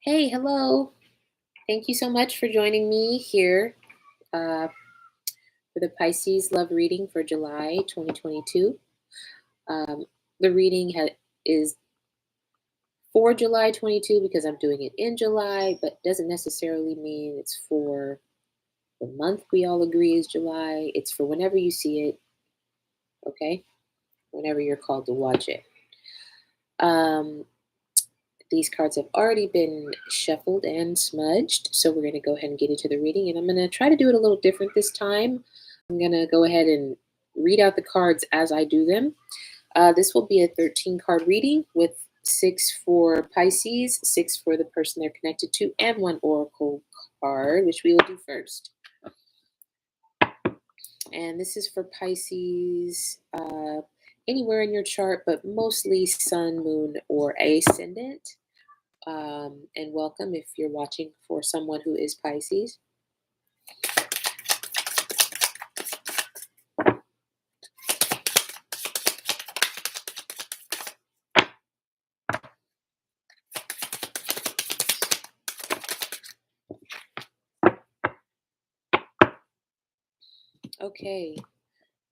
Hey, hello. Thank you so much for joining me here uh, for the Pisces Love Reading for July 2022. Um, the reading is for July 22 because I'm doing it in July, but doesn't necessarily mean it's for the month we all agree is July. It's for whenever you see it, okay? Whenever you're called to watch it. Um, these cards have already been shuffled and smudged, so we're going to go ahead and get into the reading, and I'm going to try to do it a little different this time. I'm going to go ahead and read out the cards as I do them. This will be a 13 card reading with 6 for Pisces, 6 for the person they're connected to, and 1 oracle card, which we will do first. And this is for Pisces anywhere in your chart, but mostly sun, moon, or ascendant. And welcome if you're watching for someone who is Pisces. Okay,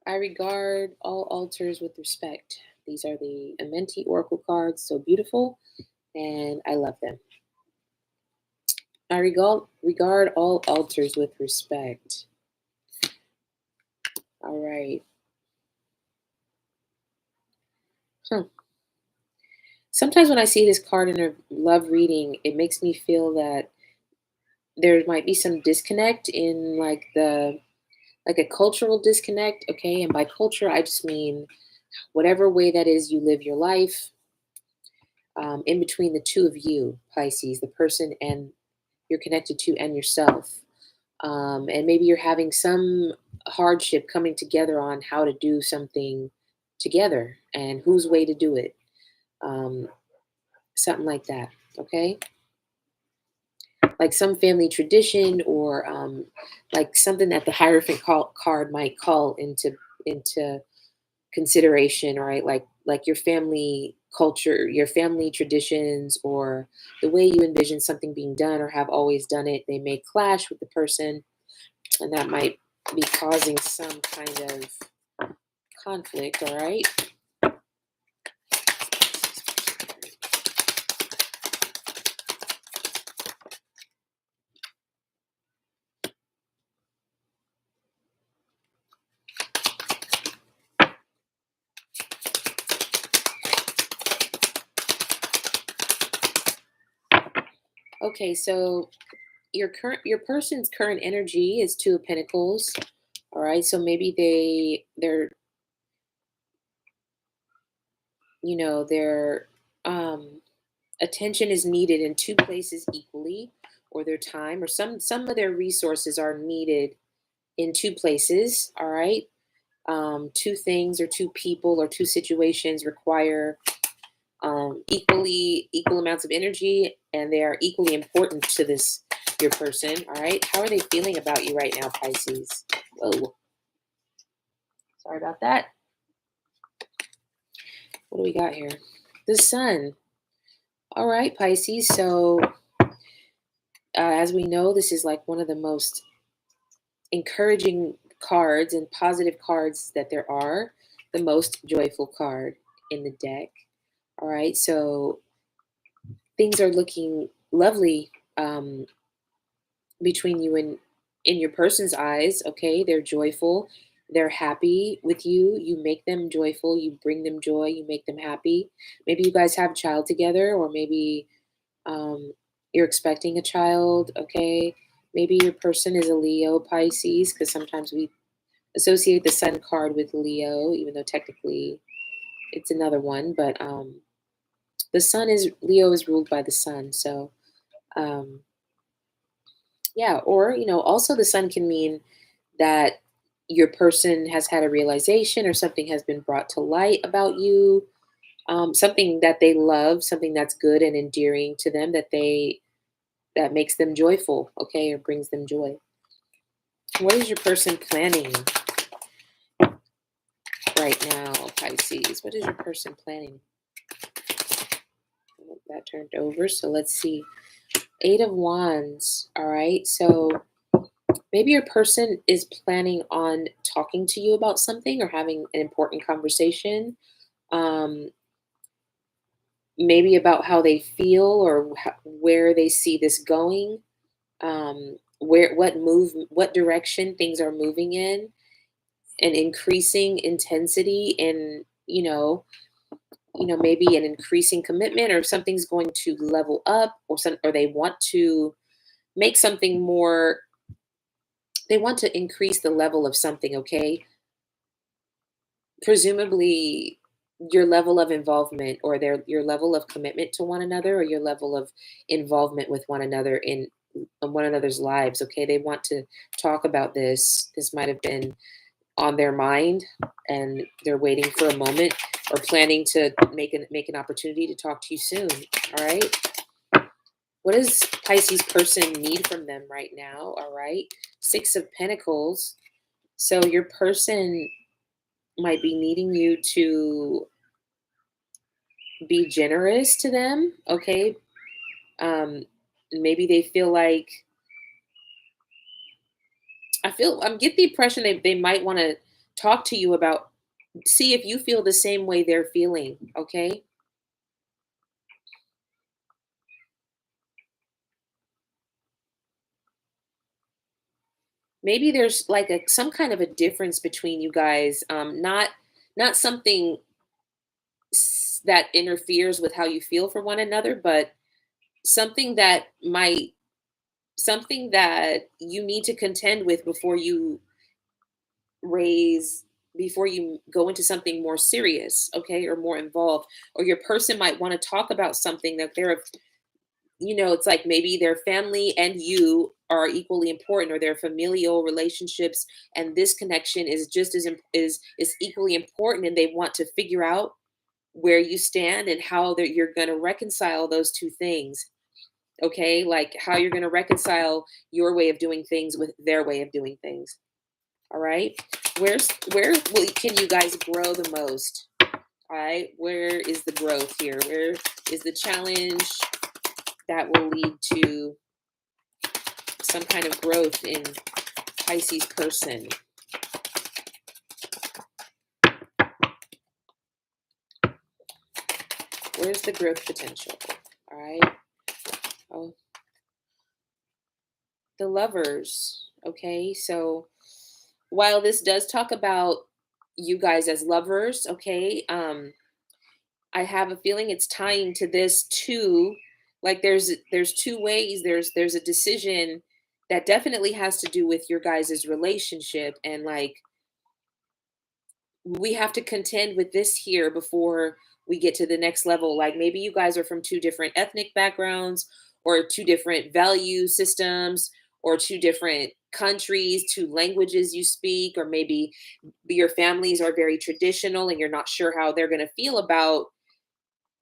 I regard all altars with respect. These are the Amenti Oracle cards, so beautiful, and I love them. I regard all altars with respect. All right. Sometimes when I see this card in a love reading, it makes me feel that there might be some disconnect in like a cultural disconnect, okay? And by culture, I just mean whatever way that is you live your life, in between the two of you, Pisces, the person and you're connected to and yourself. And maybe you're having some hardship coming together on how to do something together and whose way to do it. Um, Something like that, okay? Like some family tradition or like something that the Hierophant card might call into consideration, right? Like your family culture, your family traditions, or the way you envision something being done or have always done it. They may clash with the person, and that might be causing some kind of conflict. All right. Okay, so your person's current energy is Two of Pentacles. All right, so maybe they're their attention is needed in two places equally, or their time, or some of their resources are needed in two places. All right, two things or two people or two situations require equal amounts of energy, and they are equally important to this your person. All right, how are they feeling about you right now, Pisces? Whoa, sorry about that. What do we got here? The Sun. All right, Pisces. So as we know, this is like one of the most encouraging cards and positive cards that there are, the most joyful card in the deck. All right, so things are looking lovely between you and in your person's eyes. Okay, they're joyful, they're happy with you. You make them joyful, you bring them joy, you make them happy. Maybe you guys have a child together, or maybe you're expecting a child. Okay, maybe your person is a Leo, Pisces, because sometimes we associate the Sun card with Leo, even though technically it's another one. But the Sun is Leo is ruled by the Sun, so um, yeah. Or also the Sun can mean that your person has had a realization or something has been brought to light about you, something that they love, something that's good and endearing to them that makes them joyful, okay, or brings them joy. What is your person planning right now, Pisces? What is your person planning? That turned over, so let's see Eight of Wands. All right. So maybe your person is planning on talking to you about something or having an important conversation. Um, maybe about how they feel or where they see this going. What direction things are moving in, and increasing intensity, and maybe an increasing commitment, or something's going to level up, or they want to make something more. They want to increase the level of something, okay? Presumably your level of involvement, or your level of commitment to one another, or your level of involvement with one another in one another's lives, okay? They want to talk about this. This might have been on their mind, and they're waiting for a moment, or planning to make an opportunity to talk to you soon. All right. What does Pisces person need from them right now? All right. Six of Pentacles. So your person might be needing you to be generous to them. Okay. Um, maybe they feel like, I'm get the impression they might want to talk to you about, see if you feel the same way they're feeling. Okay. Maybe there's like some kind of a difference between you guys. Not something that interferes with how you feel for one another, but something that might something that you need to contend with raise before you go into something more serious, okay, or more involved. Or your person might want to talk about something that it's like maybe their family and you are equally important, or their familial relationships and this connection is just is equally important, and they want to figure out where you stand and how that you're going to reconcile those two things. Okay, like how you're going to reconcile your way of doing things with their way of doing things. All right. Can you guys grow the most? All right, where is the growth here? Where is the challenge that will lead to some kind of growth in Pisces person? Where's the growth potential? All right. Oh, the Lovers. Okay. So while this does talk about you guys as lovers, okay, I have a feeling it's tying to this too. Like there's two ways. There's a decision that definitely has to do with your guys' relationship, and like we have to contend with this here before we get to the next level. Like maybe you guys are from two different ethnic backgrounds, or two different value systems, or two different countries, two languages you speak, or maybe your families are very traditional and you're not sure how they're going to feel about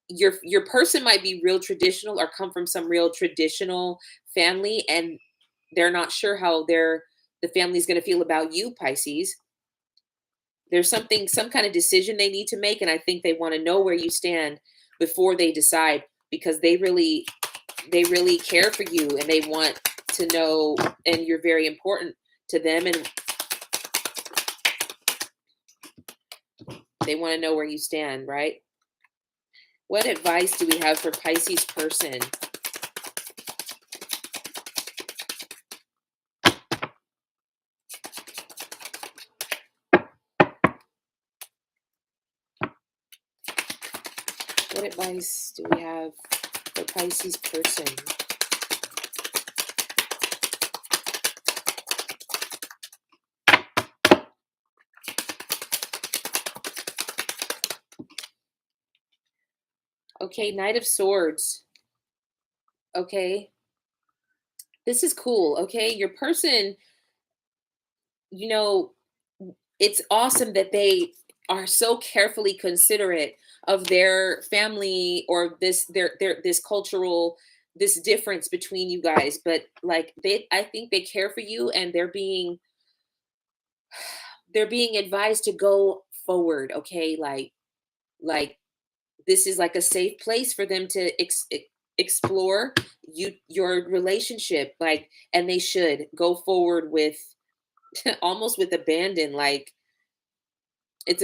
your person might be real traditional or come from some real traditional family, and they're not sure how the family's going to feel about you, Pisces. There's some kind of decision they need to make, and I think they want to know where you stand before they decide, because they really care for you, and they want to know, and you're very important to them, and they want to know where you stand, right? What advice do we have for Pisces person? What advice do we have for Pisces person? Okay, Knight of Swords. Okay, this is cool. Okay, your person, you know, it's awesome that they are so carefully considerate of their family, or this cultural, this difference between you guys. But like I think they care for you, and they're being advised to go forward. Okay, like this is like a safe place for them to explore your relationship, like, and they should go forward with almost with abandon. Like, it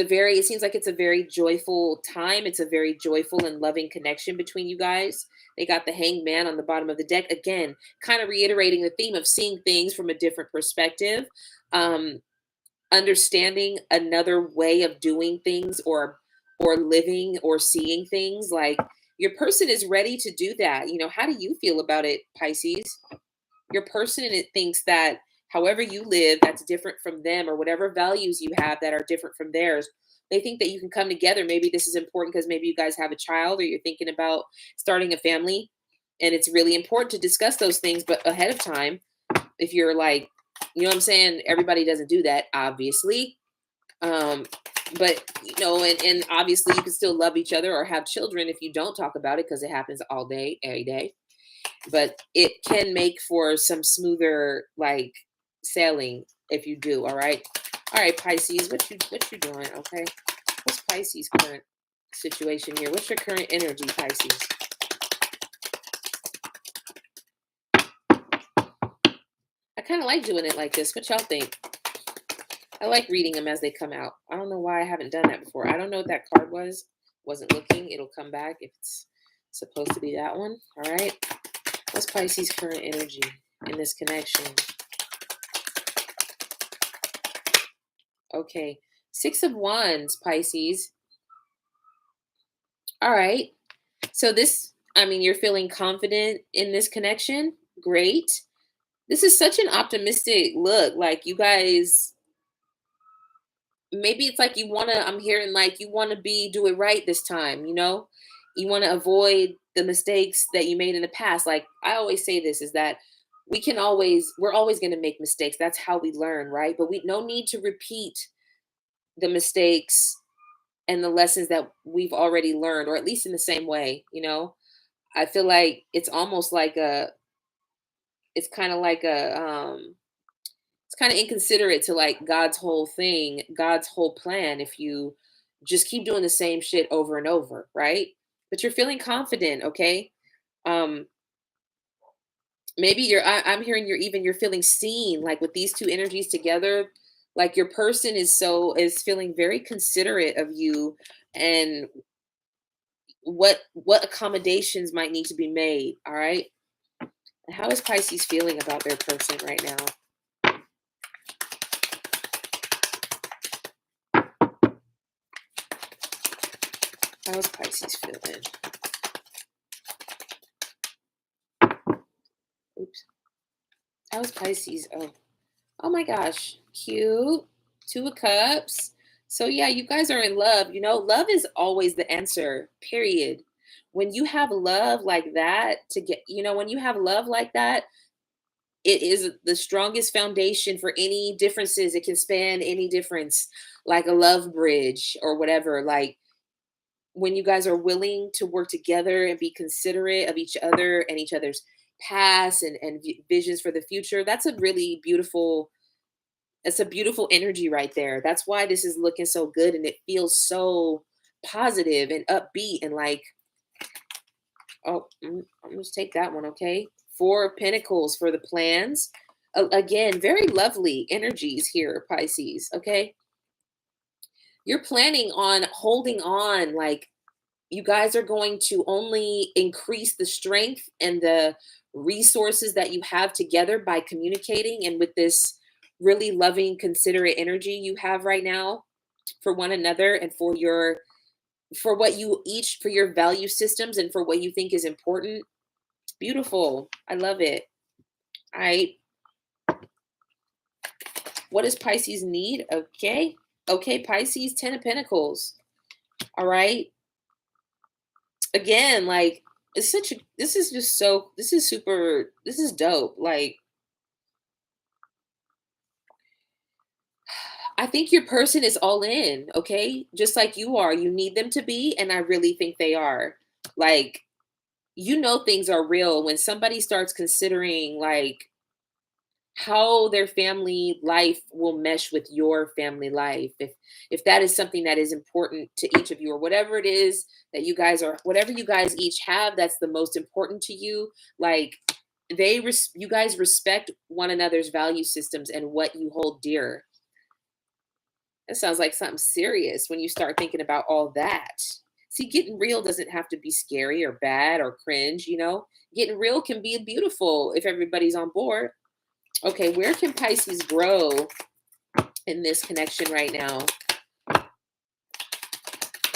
seems like it's a very joyful time. It's a very joyful and loving connection between you guys. They got the hanged man on the bottom of the deck again, kind of reiterating the theme of seeing things from a different perspective. Um, Understanding another way of doing things, or living or seeing things. Like, your person is ready to do that. How do you feel about it, Pisces? Your person, it thinks that however you live that's different from them, or whatever values you have that are different from theirs, they think that you can come together. Maybe this is important because maybe you guys have a child, or you're thinking about starting a family, and it's really important to discuss those things but ahead of time. If you're like, what I'm saying, everybody doesn't do that, obviously. But and obviously you can still love each other or have children if you don't talk about it, because it happens all day, every day. But it can make for some smoother, like, sailing if you do. All right, Pisces, what you doing? Okay, what's Pisces current situation here? What's your current energy, Pisces? I kind of like doing it like this. What y'all think? I like reading them as they come out. I don't know why I haven't done that before. I don't know what that card was. Wasn't looking. It'll come back if it's supposed to be that one. All right. What's Pisces' current energy in this connection? Okay. 6 of Wands, Pisces. All right. So you're feeling confident in this connection. Great. This is such an optimistic look. Like, you guys, maybe it's like I'm hearing like you want to do it right this time. You want to avoid the mistakes that you made in the past. Like, I always say this, is that we're always going to make mistakes. That's how we learn, right? But we no need to repeat the mistakes and the lessons that we've already learned, or at least in the same way. I feel like it's kind of like it's kind of inconsiderate to, like, God's whole thing, God's whole plan, if you just keep doing the same shit over and over, right? But you're feeling confident, okay? Um, Maybe I'm hearing you're feeling seen, like, with these two energies together. Like, your person is feeling very considerate of you, and what accommodations might need to be made. All right. How is Pisces feeling about their person right now? How is Pisces feeling? Oops. How is Pisces? Oh my gosh. Cute. 2 of Cups. So yeah, you guys are in love. Love is always the answer, period. When you have love like that, when you have love like that, it is the strongest foundation for any differences. It can span any difference, like a love bridge or whatever. Like, when you guys are willing to work together and be considerate of each other and each other's past and visions for the future, that's a really beautiful, it's a beautiful energy right there. That's why this is looking so good, and it feels so positive and upbeat, and like, I'm just take that one, okay? 4 of Pentacles for the plans. Again, very lovely energies here, Pisces, okay? You're planning on holding on. Like, you guys are going to only increase the strength and the resources that you have together by communicating, and with this really loving, considerate energy you have right now for one another, and for your value systems, and for what you think is important. Beautiful. I love it. All right. What does Pisces need? Okay. Okay, Pisces, 10 of Pentacles. All right. Again, like, this is super, this is dope. Like, I think your person is all in, okay? Just like you are. You need them to be, and I really think they are. Like, things are real when somebody starts considering, like, how their family life will mesh with your family life, if that is something that is important to each of you, or whatever it is that you guys are, whatever you guys each have that's the most important to you. Like, you guys respect one another's value systems and what you hold dear. That sounds like something serious when you start thinking about all that. See, getting real doesn't have to be scary or bad or cringe, you know? Getting real can be beautiful if everybody's on board. Okay, where can Pisces grow in this connection right now?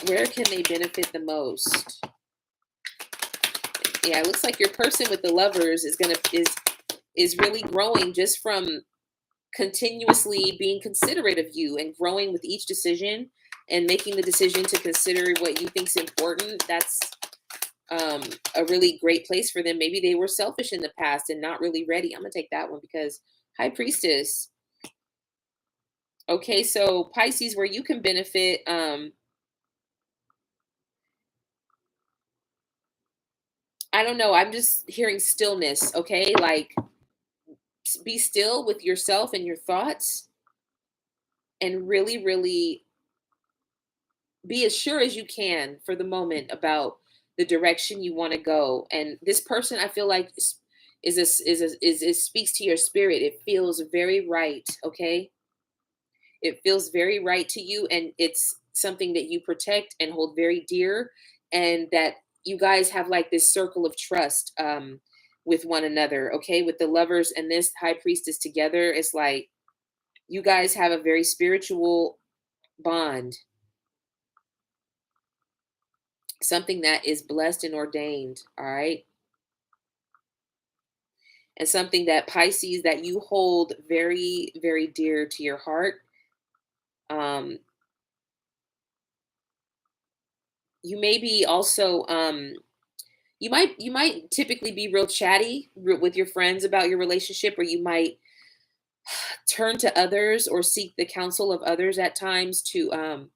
Where can they benefit the most? Yeah, it looks like your person with the lovers is really growing just from continuously being considerate of you and growing with each decision and making the decision to consider what you think's important. That's a really great place for them. Maybe they were selfish in the past and not really ready. I'm gonna take that one because High Priestess. Okay, so Pisces, where you can benefit, I don't know. I'm just hearing stillness. Okay, like be still with yourself and your thoughts, and really, really be as sure as you can for the moment about the direction you want to go. And this person, I feel like it speaks to your spirit. It feels very right. Okay, it feels very right to you, and it's something that you protect and hold very dear, and that you guys have like this circle of trust with one another. Okay, with the lovers and this High Priestess together, it's like you guys have a very spiritual bond, something that is blessed and ordained. All right, and something that Pisces that you hold very, very dear to your heart. um you may be also you might typically be real chatty with your friends about your relationship, or you might turn to others or seek the counsel of others at times to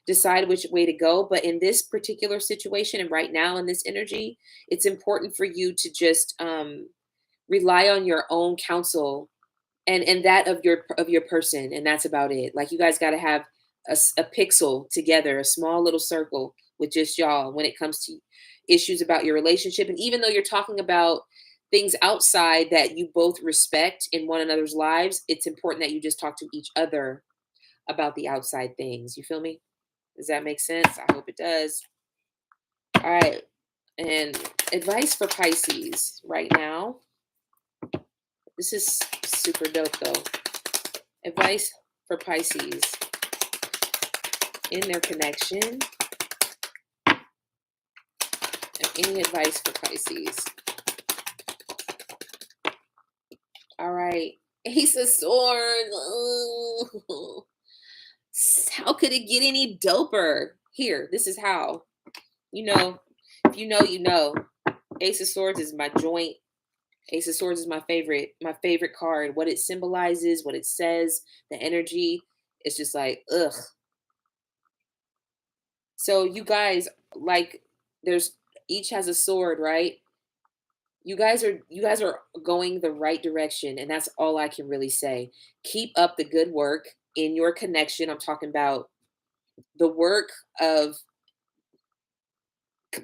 decide which way to go. But in this particular situation and right now in this energy, it's important for you to just rely on your own counsel and that of your person, and that's about it. Like, you guys got to have a pixel together, a small little circle with just y'all when it comes to issues about your relationship. And even though you're talking about things outside that you both respect in one another's lives, it's important that you just talk to each other about the outside things. You feel me? Does that make sense? I hope it does. All right, and advice for Pisces right now. This is super dope though. Advice for Pisces in their connection. Any advice for Pisces? All right. Ace of Swords. Oh. How could it get any doper? Here, this is how. You know, if you know, you know. Ace of Swords is my joint. Ace of Swords is my favorite card. What it symbolizes, what it says, the energy. It's just like, ugh. So you guys, like, there's each has a sword, right? You guys are going the right direction, and that's all I can really say. Keep up the good work in your connection. I'm talking about the work of,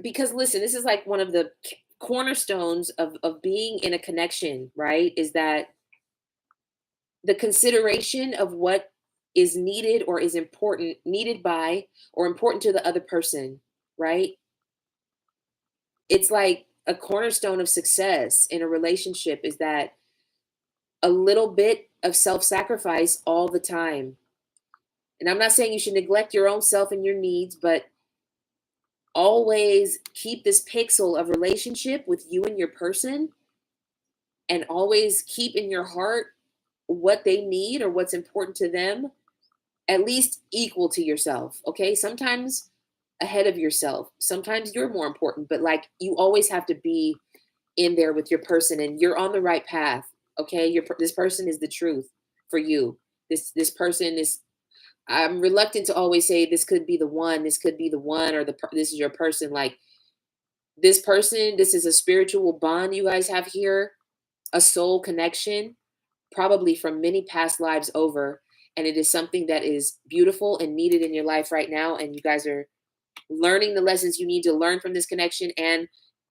because listen, this is like one of the cornerstones of being in a connection, right? Is that the consideration of what is needed or is important, needed by or important to the other person, right? It's like a cornerstone of success in a relationship is that a little bit of self-sacrifice all the time. And I'm not saying you should neglect your own self and your needs, but always keep this pixel of relationship with you and your person, and always keep in your heart what they need or what's important to them, at least equal to yourself. Okay, sometimes ahead of yourself, sometimes you're more important, but like, you always have to be in there with your person, and you're on the right path. Okay, this person is the truth for you. This person is, I'm reluctant to always say this could be the one, this could be the one, or this is your person. Like, this person, this is a spiritual bond you guys have here, a soul connection. probably from many past lives over. And it is something that is beautiful and needed in your life right now. And you guys are learning the lessons you need to learn from this connection and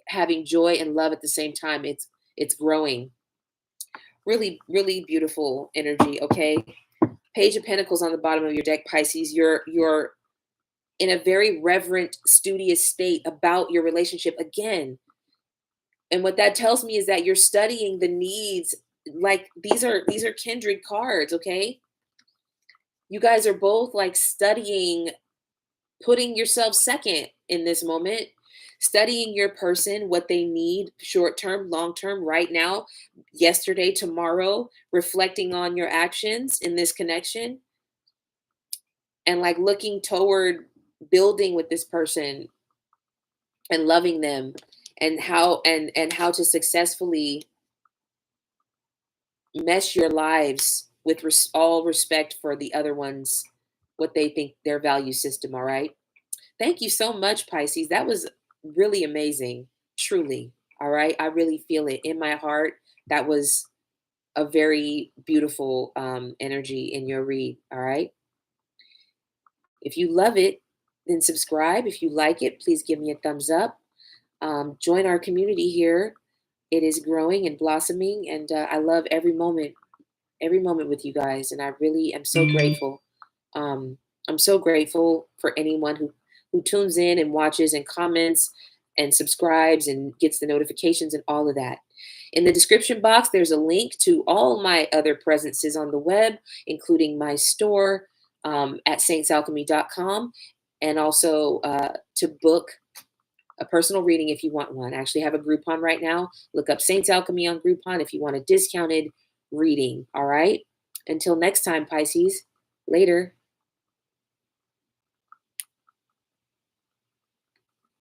having joy and love at the same time. It's growing. Really, really beautiful energy. Okay. Page of Pentacles on the bottom of your deck, Pisces. You're in a very reverent, studious state about your relationship again. And what that tells me is that you're studying the needs. Like these are kindred cards, okay? You guys are both like studying, putting yourself second in this moment, studying your person, what they need, short term, long term, right now, yesterday, tomorrow, reflecting on your actions in this connection, and like looking toward building with this person and loving them, and how to successfully mesh your lives with all respect for the other ones, what they think their value system. All right. Thank you so much, Pisces. That was really amazing. Truly. All right. I really feel it in my heart. That was a very beautiful energy in your read. All right. If you love it, then subscribe. If you like it, please give me a thumbs up. Join our community here. It is growing and blossoming, and I love every moment with you guys. And I really am so grateful. I'm so grateful for anyone who tunes in and watches and comments and subscribes and gets the notifications and all of that. In the description box, there's a link to all my other presences on the web, including my store at saintsalchemy.com, and also to book a personal reading if you want one. I actually have a Groupon right now. Look up Saints Alchemy on Groupon if you want a discounted reading. All right. Until next time, Pisces. Later.